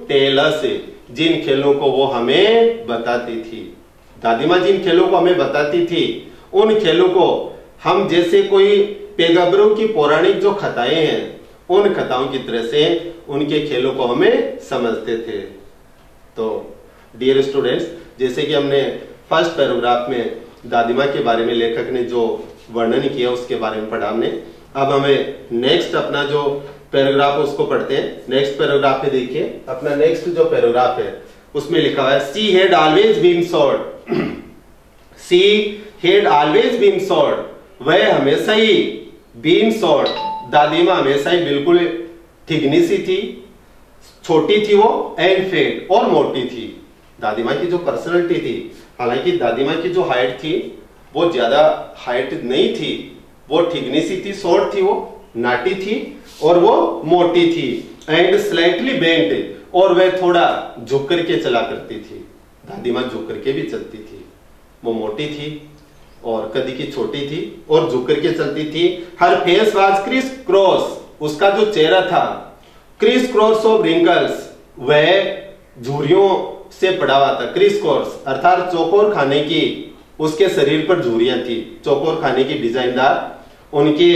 Tell us, जिन खेलों को वो हमें बताती थी। दादी माँ जिन खेलों को हमें बताती थी उन खेलों को हम जैसे कोई पैगंबरों की पौराणिक जो कथाएं हैं उन कथाओं की तरह से उनके खेलों को हमें समझते थे। तो डियर स्टूडेंट्स, जैसे कि हमने फर्स्ट पैराग्राफ में दादी माँ के बारे में लेखक ने जो वर्णन किया उसके बारे में पढ़ा हमने। अब हमें नेक्स्ट अपना जो पैराग्राफ है उसको पढ़ते हैं। नेक्स्ट पैराग्राफ में देखिए, अपना नेक्स्ट जो पैराग्राफ है उसमें लिखा हुआ है she had always been short. She had always been short, वह हमेशा ही बीन शॉर्ट, दादी माँ हमेशा ही बिल्कुल ठिगनी सी थी, छोटी थी वो, एंड फेट और मोटी थी। दादी माँ की जो पर्सनैलिटी थी, हालांकि दादी माँ की जो हाइट थी वो ज्यादा हाइट नहीं थी, वो ठिगनी सी थी, शॉर्ट थी, वो नाटी थी और वो मोटी थी, एंड स्लाइटली बेंट, और वह थोड़ा झुक करके चला करती थी। दादी माँ झुक करके भी चलती थी, वो मोटी थी और कदी की छोटी थी और झुक करके चलती थी। हर फेस वाज क्रिस क्रॉस, उसका जो चेहरा था क्रिस क्रॉस ऑफ रिंकल्स, वह झुर्रियों से पड़ा हुआ था। क्रिस क्रॉस अर्थात चौकोर खाने की उसके शरीर पर झुर्रियां थी, चौकोर खाने की डिजाइनदार उनके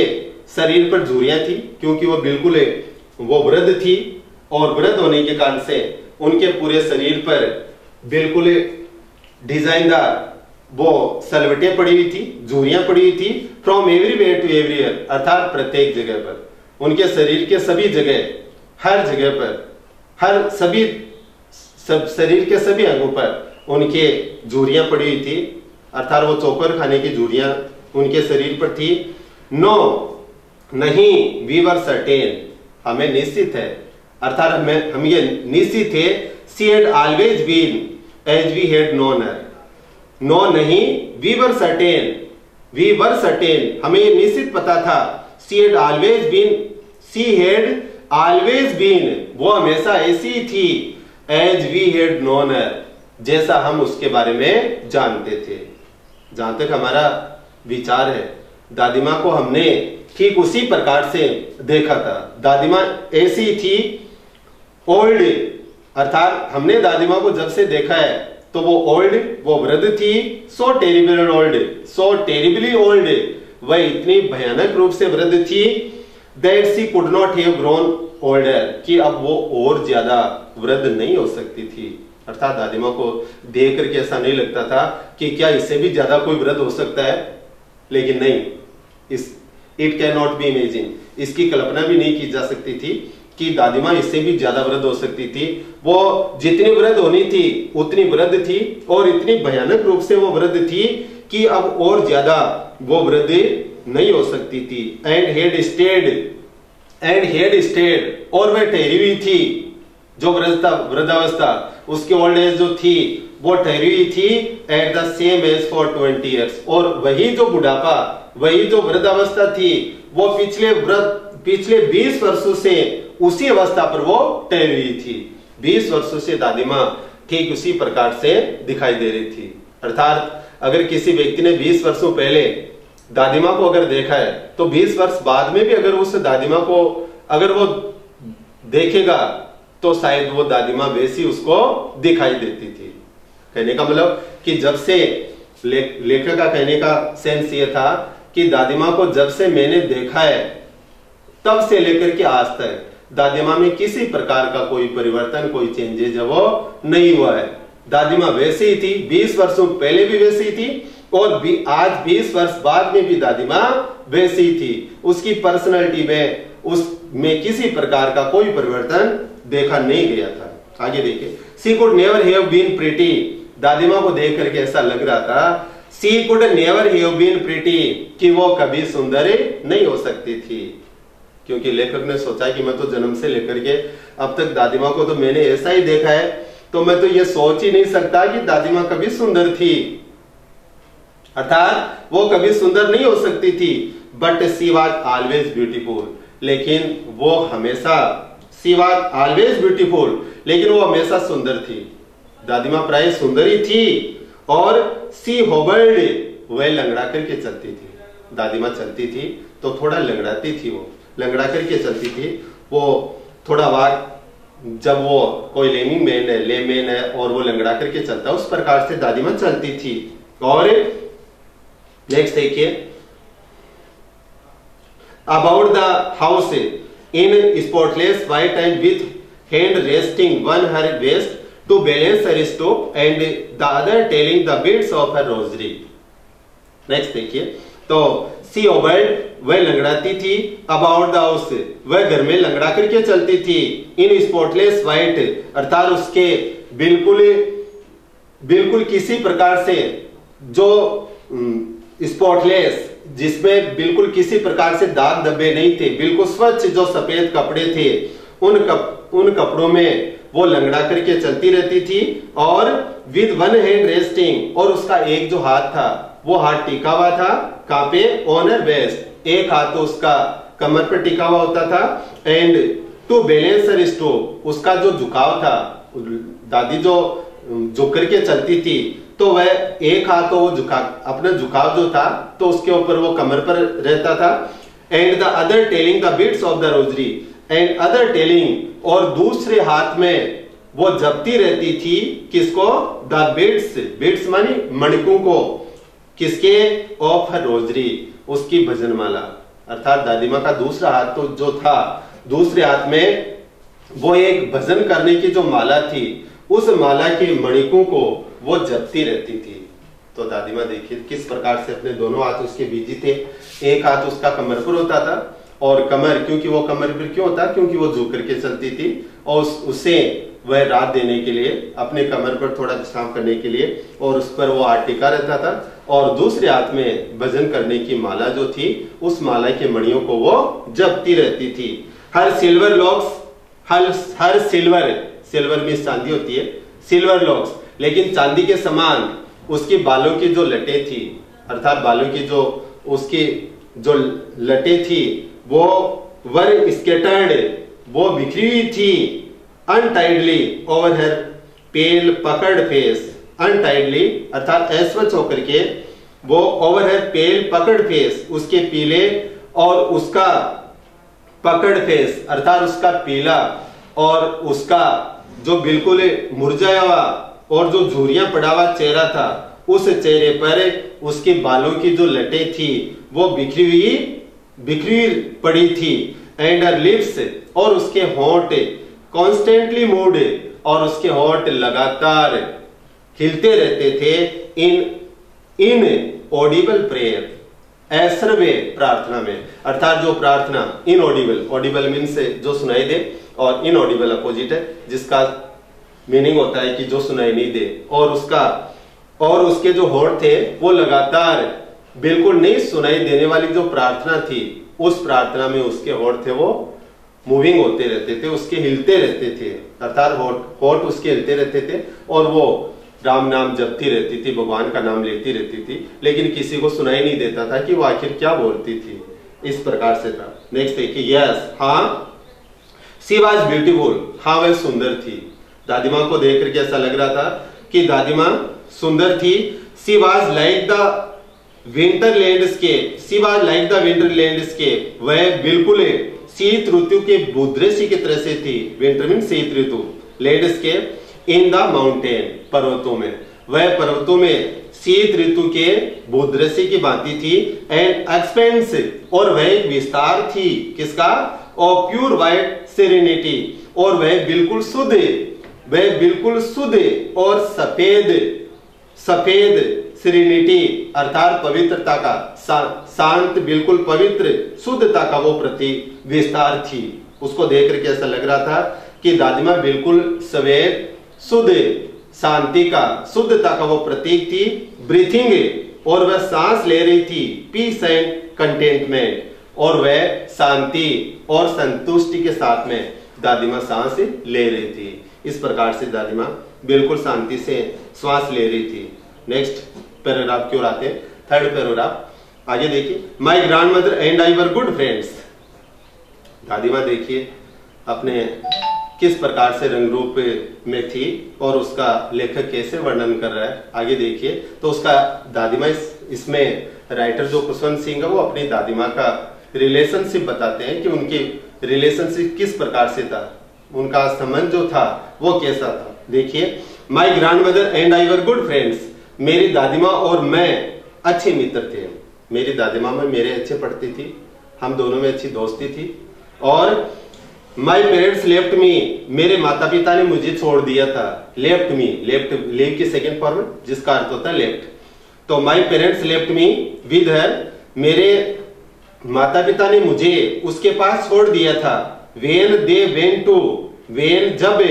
शरीर पर झुर्रियां थी, क्योंकि वो बिल्कुल वो वृद्ध थी और वृद्ध होने के कारण से उनके पूरे शरीर पर बिल्कुल डिजाइनदार वो सलवटें पड़ी हुई थी, झुर्रियां पड़ी हुई थी। फ्रॉम एवरीवेयर टू एवरीवेयर, अर्थात प्रत्येक जगह पर, उनके शरीर के सभी जगह, हर जगह पर, हर सभी शरीर के सभी अंगों पर उनके झुर्रियां पड़ी हुई थी, अर्थात वो चौकर खाने की झुर्रियां उनके शरीर पर थी। नो, नहीं, वी वर सर्टेन, हमें निश्चित है, अर्थात हम ये निश्चित थे। She had always been as we had known her. No नहीं, we were certain, we were certain, हमें ये निश्चित पता था। She had always been, she had always been, वो हमेशा ऐसी थी, as we had known her, जैसा हम उसके बारे में जानते थे। जहां तक हमारा विचार है, दादी माँ को हमने ठीक उसी प्रकार से देखा था। दादी माँ ऐसी थी, ओल्ड, अर्थात हमने दादी माँ को जब से देखा है तो वो ओल्ड, वो वृद्ध थी, सो टेरिबल ओल्ड, सो टेरिबली ओल्ड, वह इतनी भयानक रूप से वृद्ध थी, that she could not have grown older, कि अब वो और ज्यादा वृद्ध नहीं हो सकती थी। अर्थात दादी माँ को देख करके ऐसा नहीं लगता था कि क्या इससे भी ज्यादा कोई वृद्ध हो सकता है, लेकिन नहीं, it can not be imagine, इसकी कल्पना भी नहीं की जा सकती थी कि दादी माँ इससे भी ज्यादा वृद्ध हो सकती थी। वो जितनी वृद्ध होनी थी उतनी वृद्ध थी, और इतनी भयानक रूप से वो वृद्ध थी कि अब और ज्यादा वो वृद्ध नहीं हो सकती थी। एंड हेड स्टेड, और वह ठहरी हुई थी, जो वृद्धावस्था उसकी ओल्ड एज जो थी वो ठहरी हुई थी, at the same age for 20 years, और वही जो बुढ़ापा, वही जो वृद्धावस्था थी वो पिछले 20 वर्षों से उसी अवस्था पर वो ठहरी हुई थी। 20 वर्षों से दादी माँ ठीक उसी प्रकार से दिखाई दे रही थी। अर्थात अगर किसी व्यक्ति ने 20 वर्षों पहले दादी माँ को अगर देखा है तो 20 वर्ष बाद में भी अगर उस दादी माँ को अगर वो देखेगा तो शायद वो दादी माँ वैसी उसको दिखाई देती थी। कहने का मतलब कि जब से लेखक का कहने का सेंस ये था कि दादी माँ को जब से मैंने देखा है तब से लेकर के आज तक दादी माँ में किसी प्रकार का कोई परिवर्तन, कोई चेंजेज है वो नहीं हुआ है। दादी माँ वैसी ही थी, 20 वर्षों पहले भी वैसी ही थी, और आज 20 वर्ष बाद में भी दादी माँ वैसी ही थी। उसकी पर्सनैलिटी में, उसमें किसी प्रकार का कोई परिवर्तन देखा नहीं गया था। आगे देखिए, she could never have been pretty, दादी माँ को देख करके ऐसा लग रहा था, she could never have been pretty, कि वो कभी सुंदर नहीं हो सकती थी। क्योंकि लेखक ने सोचा कि मैं तो जन्म से लेकर के अब तक दादी माँ को तो मैंने ऐसा ही देखा है, तो मैं तो ये सोच ही नहीं सकता कि दादी माँ कभी सुंदर थी, अर्थात वो कभी सुंदर नहीं हो सकती थी। But she was always beautiful, लेकिन वो हमेशा, शी वाज ऑलवेज ब्यूटीफुल, लेकिन वो हमेशा सुंदर थी। दादी माँ प्राय सुंदर ही थी, और सी होबल्ड, वह लंगड़ा करके चलती थी। दादी माँ चलती थी तो थोड़ा लंगड़ाती थी, वो लंगड़ा करके चलती थी, वो थोड़ा वाक जब वो कोई लेमिंग मैन है, लेमैन है और वो लंगड़ा करके चलता है, उस प्रकार से दादी माँ चलती थी। और नेक्स्ट देखिए, about the house in spotless white and with hand resting one her waist to balance her stoop and the other telling the beads of her rosary. Next देखिए, तो सी ओबर्ड, वह लंगड़ाती थी, अबाउट द हाउस, वह घर में लंगड़ा करके चलती थी, इन स्पॉटलेस व्हाइट, अर्थात उसके बिल्कुल किसी प्रकार से जो स्पॉटलेस, जिसमें बिल्कुल किसी प्रकार से दाग धब्बे नहीं थे, बिल्कुल स्वच्छ जो सफेद कपड़े थे, उन कपड़ों में वो लंगड़ा करके चलती रहती थी। और विद वन हैंड रेस्टिंग, और उसका एक जो हाथ था वो हाथ टिका हुआ था, कहां पे, ऑन हर वेस्ट, एक हाथ तो उसका कमर पर टिका हुआ होता था। And to balance her stoop, उसका जो झुकाव था, दादी जो झुक करके चलती थी, तो वह एक हाथ तो वो अपना झुकाव जो था तो उसके ऊपर वो कमर पर रहता था। And the other telling the beads of the rosary, and other telling, और दूसरे हाथ में वो जपती रहती थी, किसको, द बीट्स, बीट्स मानी मणिकों को, किसके, ऑफ हर रोजरी, उसकी भजन माला। अर्थात दादी माँ का दूसरा हाथ तो जो था, दूसरे हाथ में वो एक भजन करने की जो माला थी, उस माला के मणिकों को वो जपती रहती थी। तो दादी माँ देखिए किस प्रकार से अपने दोनों हाथ उसके बीजी थे, एक हाथ उसका कमर पर होता था, और कमर, क्योंकि वो कमर पर क्यों होता, क्योंकि वो झुक करके चलती थी, और उसे वह रात देने के लिए, अपने कमर पर थोड़ा विश्राम करने के लिए, और उस पर वो हाथ टिका रहता था, और दूसरे हाथ में भजन करने की माला जो थी, उस माला के मणियों को वो जपती रहती थी। हर सिल्वर लॉक्स, हर सिल्वर में चांदी होती है, सिल्वर लॉक्स, लेकिन चांदी के समान उसकी बालों की जो लटें थी, अर्थात बालों की जो उसकी जो लटें थी, वो वर स्कैटर्ड, वो बिखरी हुई थी, अनटाइडली ओवर हर पेल पकड़ फेस, अनटाइडली अर्थात अस्वच्छ होकर के, वो ओवर हर पेल पकड़ फेस, उसके पीले और उसका पकड़ फेस, अर्थात उसका पीला और उसका जो बिल्कुल मुरझाया हुआ और जो झुर्रियां पड़ा हुआ चेहरा था, उस चेहरे पर उसके बालों की जो लटें थी वो बिखरी पड़ी थी। एंड हर लिप्स, और उसके होंठ कॉन्स्टेंटली मूव्ड, और उसके होंठ लगातार हिलते रहते थे, इन ऑडिबल प्रेयर, अश्रव्य प्रार्थना में। अर्थात जो प्रार्थना इनऑडिबल, ऑडिबल मीन्स जो सुनाई दे, और इनऑडिबल अपोजिट है, जिसका मीनिंग होता है कि जो सुनाई नहीं दे, और उसके जो होंठ थे वो लगातार बिल्कुल नहीं सुनाई देने वाली जो प्रार्थना थी, उस प्रार्थना में उसके होंठ थे वो मूविंग होते रहते थे, उसके हिलते रहते थे, अर्थात होंठ उसके हिलते रहते थे, और वो राम नाम जपती रहती थी, भगवान का नाम लेती रहती थी, लेकिन किसी को सुनाई नहीं देता था कि वो आखिर क्या बोलती थी। इस प्रकार से था। नेक्स्ट देखिए, यस, हाँ, शी वाज ब्यूटीफुल, हाँ वह सुंदर थी। दादी माँ को देख करके ऐसा लग रहा था कि दादी माँ सुंदर थी। She was like the winter landscape, she was like the winter landscape, वह बिल्कुल शीत ऋतु के भूदृश्य की तरह से थी। विंटर मीन शीत ऋतु, लैंडस्केप इन द माउंटेन, पर्वतों में, वह पर्वतों में शीत ऋतु के भूदृश्य की भांति थी। एंड एक्सपेंस, और वह एक विस्तार थी, किसका, और प्योर व्हाइट सेरेनिटी, और वह बिल्कुल शुद्ध और सफेद सेरेनिटी, अर्थात पवित्रता का, शांत, बिल्कुल पवित्र, शुद्धता का वो प्रति विस्तार थी। उसको देख करके ऐसा लग रहा था कि दादी माँ बिल्कुल सवेद, शुद्ध, शांति का, शुद्धता का वो प्रतीक थी। ब्रीथिंग, और वह सांस ले रही थी। पीस एंड कंटेंटमेंट, और वह शांति और संतुष्टि के साथ में दादी माँ सांस ले रही थी। इस प्रकार से दादी माँ बिल्कुल शांति से श्वास ले रही थी। नेक्स्ट पैराग्राफ की ओर आते हैं, थर्ड पैराग्राफ। आगे देखिए, my grand mother and I were good friends. दादी माँ देखिए अपने किस प्रकार से रंग रूप में थी और उसका लेखक कैसे वर्णन कर रहा है। आगे देखिए, तो उसका दादी माँ इसमें राइटर जो खुशवंत सिंह है वो अपनी दादी माँ का रिलेशनशिप बताते हैं कि उनकी रिलेशनशिप किस प्रकार से था। उनका संबंध जो था वो कैसा था। देखिए, my grand mother and I were good friends, मेरी दादीमा और मैं अच्छे मित्र थे। मेरी दादीमा में मेरे अच्छे पढ़ती थी, हम दोनों में अच्छी दोस्ती थी। और माई पेरेंट्स लेफ्ट मी, मेरे माता पिता ने मुझे छोड़ दिया था। लेफ्ट मी, लेफ्ट लीव की सेकेंड फॉर्म जिसका अर्थ होता है लेफ्ट। तो my parents left me with her, मेरे माता पिता ने मुझे उसके पास छोड़ दिया था। When they went to, when जब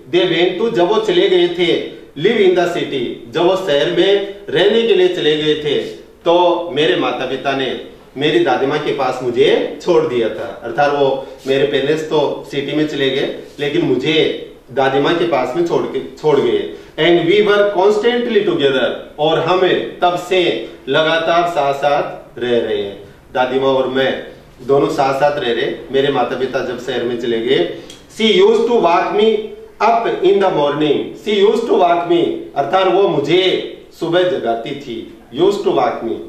दे वेन टू, जब वो चले गए थे। लिव इन द सिटी, जब वो शहर में रहने के लिए चले गए थे, तो मेरे माता पिता ने मेरी दादीमा के पास मुझे छोड़ दिया था। अर्थात वो मेरे पेरेंट्स तो सिटी में चले गए, लेकिन मुझे दादीमा के पास में छोड़ गए। And we were constantly together, और हम तब से लगातार साथ साथ रह रहे हैं। दादीमा और मैं दोनों साथ साथ रह रहे। मेरे माता पिता जब शहर में चले गए। She used to walk me up in the morning, she used to walk me, अर्थात वो मुझे सुबह जगाती थी। यूज्ड टू वॉक मी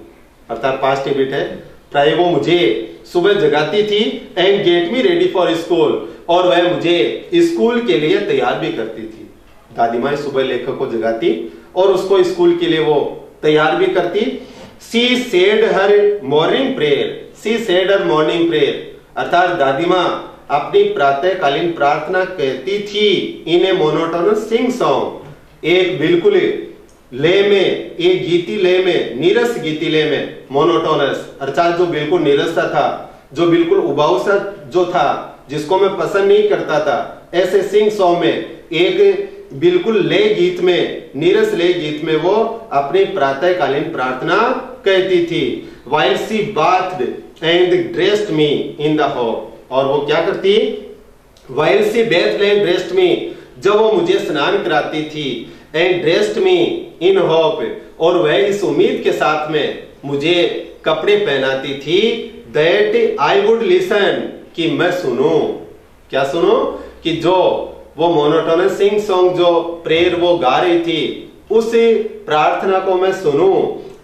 अर्थात पास्ट टेबिट है, प्राय वो मुझे सुबह जगाती थी। And get me ready for school, और वह मुझे स्कूल के लिए तैयार भी करती थी। दादीमा सुबह लेखक को जगाती और उसको स्कूल के लिए वो तैयार भी करती। She said her morning prayer, she said her morning prayer, अर्थात दादीमा अपनी प्रातःकालीन प्रार्थना कहती थी इन ए मोनोटोनस सिंग सॉन्ग, एक बिल्कुल लय में, एक गीती लय में, नीरस गीती लय में। मोनोटोनस अर्थात जो बिल्कुल नीरस था, जो बिल्कुल उबाऊ सा जो था, जिसको मैं पसंद नहीं करता था, ऐसे सिंग सॉन्ग में एक बिल्कुल लय गीत में, नीरस लय गीत में वो अपनी प्रातःकालीन प्रार्थना कहती थी। While she bathed and dressed me in the hall, और वो क्या करती, while she bathed and dressed me, जब वो मुझे स्नान कराती थी। And dressed me in hope, और वह इस उम्मीद के साथ में मुझे कपड़े पहनाती थी। दैट आई वुड लिसन, कि मैं सुनूं, क्या सुनूं, कि जो वो मोनोटोनस सिंग सॉन्ग जो प्रेयर वो गा रही थी, उस प्रार्थना को मैं सुनूं।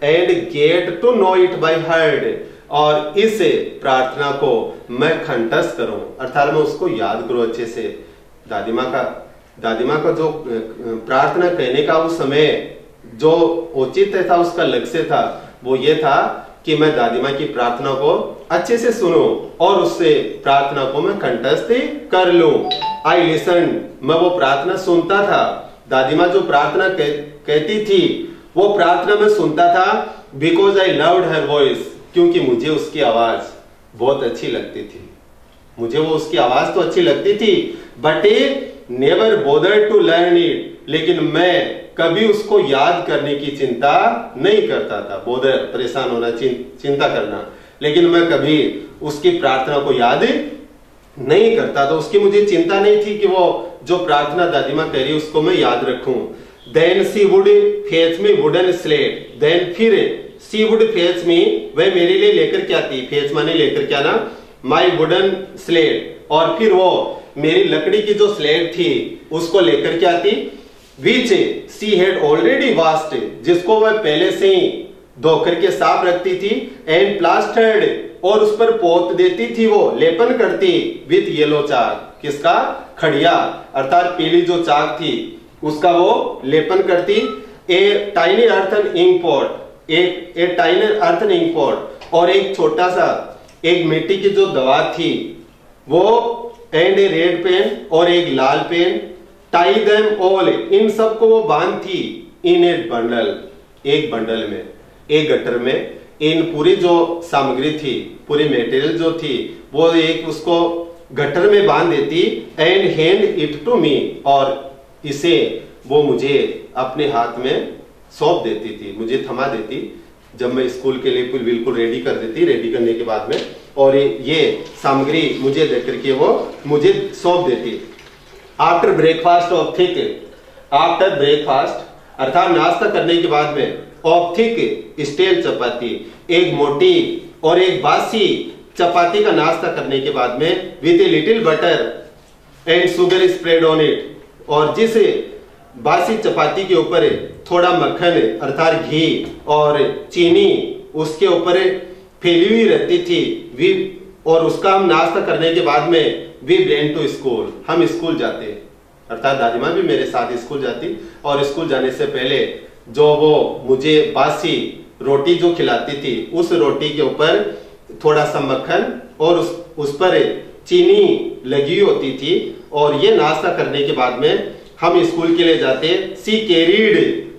And get to know it by heart, और इस प्रार्थना को मैं कंठस्थ करूं, अर्थात मैं उसको याद करूं अच्छे से। दादीमा का जो प्रार्थना कहने का उस समय जो उचित था, उसका लक्ष्य था, वो ये था कि मैं दादीमा की प्रार्थना को अच्छे से सुनूं और उससे प्रार्थना को मैं कंठस्थ कर लूं। आई लिसन, मैं वो प्रार्थना सुनता था। दादीमा जो प्रार्थना कहती थी वो प्रार्थना में सुनता था। Because I loved her voice, क्योंकि मुझे उसकी आवाज बहुत अच्छी लगती थी। मुझे वो उसकी आवाज तो अच्छी लगती थी, but never bothered to learn it, लेकिन मैं कभी उसको याद करने की चिंता नहीं करता था। बोदर परेशान होना, चिंता करना, लेकिन मैं कभी उसकी प्रार्थना को याद नहीं करता था। उसकी मुझे चिंता नहीं थी कि वो जो प्रार्थना दादीमा कह रही उसको मैं याद रखूं। Then she would fetch me wooden slate, then फिर सी वुड फेच मी, वह मेरे लिए लेकर क्या थी, फेच माने लेकर क्या ना, माई वुडन स्लेट, और फिर वो मेरी लकड़ी की जो स्लेट थी उसको लेकर क्या थी, विच सी हैड ऑलरेडी वाश्ड, जिसको वह पहले से ही धो करके साफ रखती थी। एंड प्लास्टर्ड, और उस पर पोत देती थी, वो लेपन करती। विथ येलो चाक, किसका, खड़िया अर्थात पीली जो चाक थी उसका वो लेपन करती। A tiny earthen ink pot, एक टाइनी अर्थन इंक पॉट, और एक छोटा सा एक मिट्टी की जो दवा थी वो, एंड ए रेड पेन, और एक लाल पेन। टाई देम ऑल, इन सबको वो बांधती इन ए बंडल, एक बंडल में, एक गट्टर में। इन पूरी जो सामग्री थी, पूरी मटेरियल जो थी, वो एक उसको गट्टर में बांध देती। And hand it to me, और इसे वो मुझे अपने हाथ में सौंप देती थी, मुझे थमा देती जब मैं स्कूल के लिए बिल्कुल रेडी कर देती। रेडी करने के बाद में और ये सामग्री मुझे देकर के वो मुझे सौंप देती। After breakfast of thick, after breakfast अर्थात नाश्ता करने के बाद में, ऑफ थिक स्टेल चपाती, एक मोटी और एक बासी चपाती का नाश्ता करने के बाद में, with a little butter and sugar spread on it, और जिस बासी चपाती के ऊपर थोड़ा मक्खन अर्थात घी और चीनी उसके ऊपर फैली हुई रहती थी। वी और उसका हम नाश्ता करने के बाद में वी वेंट टू स्कूल, हम स्कूल जाते, अर्थात दादी माँ भी मेरे साथ स्कूल जाती और स्कूल जाने से पहले जो वो मुझे बासी रोटी जो खिलाती थी उस रोटी के ऊपर थोड़ा सा मक्खन और उस पर चीनी लगी होती थी और ये नाश्ता करने के बाद में हम स्कूल के लिए जाते। सी कैरीड,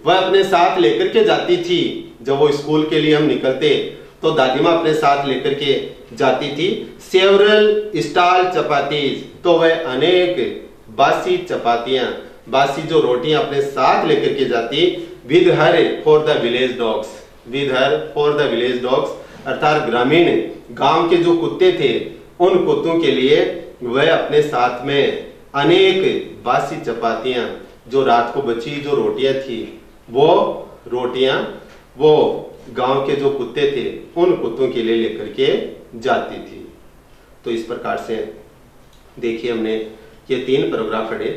वह अपने साथ लेकर के जाती थी। जब वो स्कूल के लिए हम निकलते तो दादी माँ अपने साथ लेकर के जाती थी सेवरल स्टाल चपातीज, तो वह अनेक बासी चपातियां, बासी जो रोटियां अपने साथ लेकर के जाती। With her for the village dogs, with her for the village dogs, अर्थात ग्रामीण गांव के जो कुत्ते थे उन कुत्तों के लिए वह अपने साथ में अनेक बासी चपातियां, जो रात को बची जो रोटियां थी वो रोटियां वो गांव के जो कुत्ते थे उन कुत्तों के लिए लेकर के जाती थी। तो इस प्रकार से देखिए हमने ये 3 पैराग्राफ पढ़े।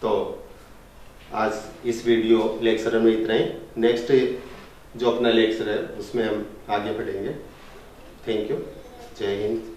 तो आज इस वीडियो लेक्चर में इतना ही। नेक्स्ट जो अपना लेक्चर है उसमें हम आगे बढ़ेंगे। Thank you. जय हिंद।